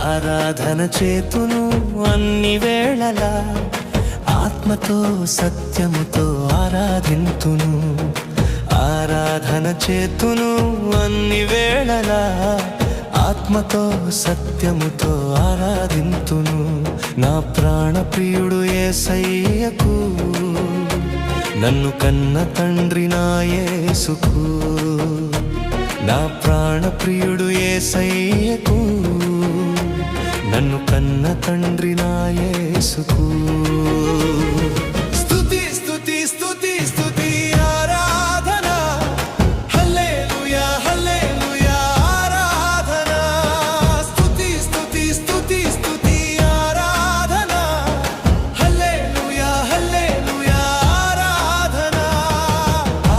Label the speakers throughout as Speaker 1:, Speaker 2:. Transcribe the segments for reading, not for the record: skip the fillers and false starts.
Speaker 1: ఆరాధన చేతును అన్ని వేళలా, ఆత్మతో సత్యముతో ఆరాధింతును. ఆరాధన చేతును అన్ని వేళలా, ఆత్మతో సత్యముతో ఆరాధింతును. నా ప్రాణ ప్రియుడు యేసయ్యకు, నన్ను కన్న తండ్రి నా యేసుకు. నా ప్రాణ ప్రియుడు యేసయ్యకు, నన్ను కన్న తండ్రి నా యేసుకు. స్తుతి స్తుతి స్తుతి స్తుతి ఆరాధన, హల్లెలూయా హల్లెలూయా ఆరాధన. స్తుతి స్తుతి స్తుతి స్తుతి ఆరాధన, హల్లెలూయా హల్లెలూయా ఆరాధన.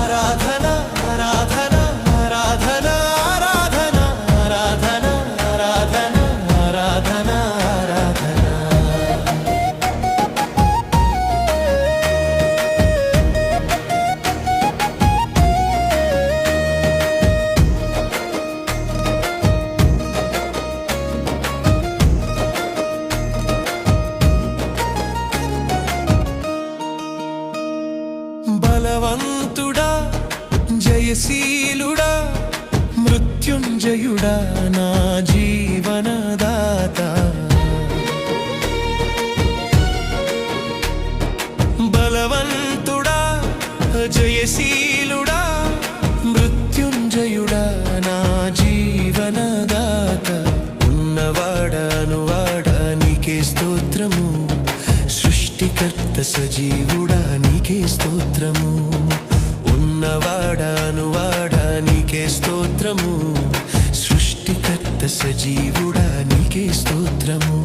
Speaker 1: ఆరాధన ఆరాధన ఆరాధన ఆరాధన ఆరాధన ఆరాధన ఆరాధన ఆరాధన. బలవంతుడా జయశీలుడా మృత్యుంజయుడా నా జీవనదాత. బలవంతుడా జయశీలుడా మృత్యుంజయుడా నా జీవనదాత. ఉన్నవాడా నీకే స్తోత్రము, సృష్టికర్త సజీవుడా నీకే స్తోత్రము. ఉన్నవాడా నీకే స్తోత్రము, సృష్టికర్త సజీవుడా నీకే స్తోత్రము.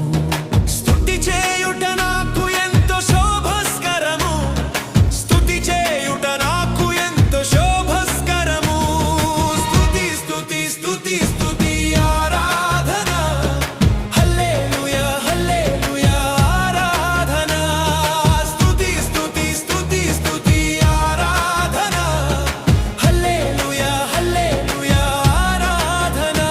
Speaker 1: స్తుతి చేయుట నాకు ఎంతో శోభస్కరము, స్తుతి చేయుట నాకు ఎంతో శోభస్కరము. స్తుతి స్తుతి స్తుతి స్తుతి ఆరాధన, హల్లెలూయా హల్లెలూయా ఆరాధన. స్తుతి స్తుతి స్తుతి స్తుతి ఆరాధన, హల్లెలూయా హల్లెలూయా ఆరాధన.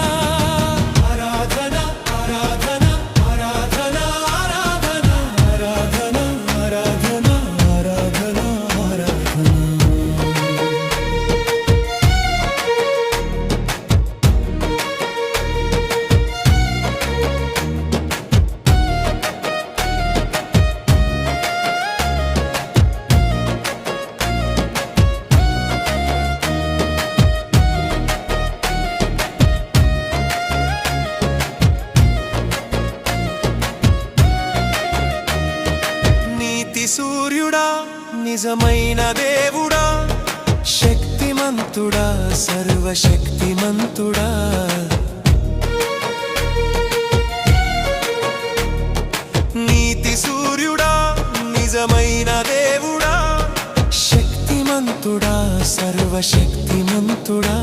Speaker 1: ఆరాధన ఆరాధన ఆరాధన ఆరాధన ఆరాధన ఆరాధన ఆరాధన ఆరాధన. నీతి సూర్యుడా నిజమైన దేవుడా, శక్తిమంతుడా సర్వశక్తిమంతుడా. నీతి సూర్యుడా నిజమైన దేవుడా, శక్తిమంతుడా సర్వశక్తిమంతుడా.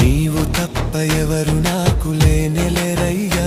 Speaker 1: నీవు తప్ప ఎవరు నాకు లేనెలేరయ్యా,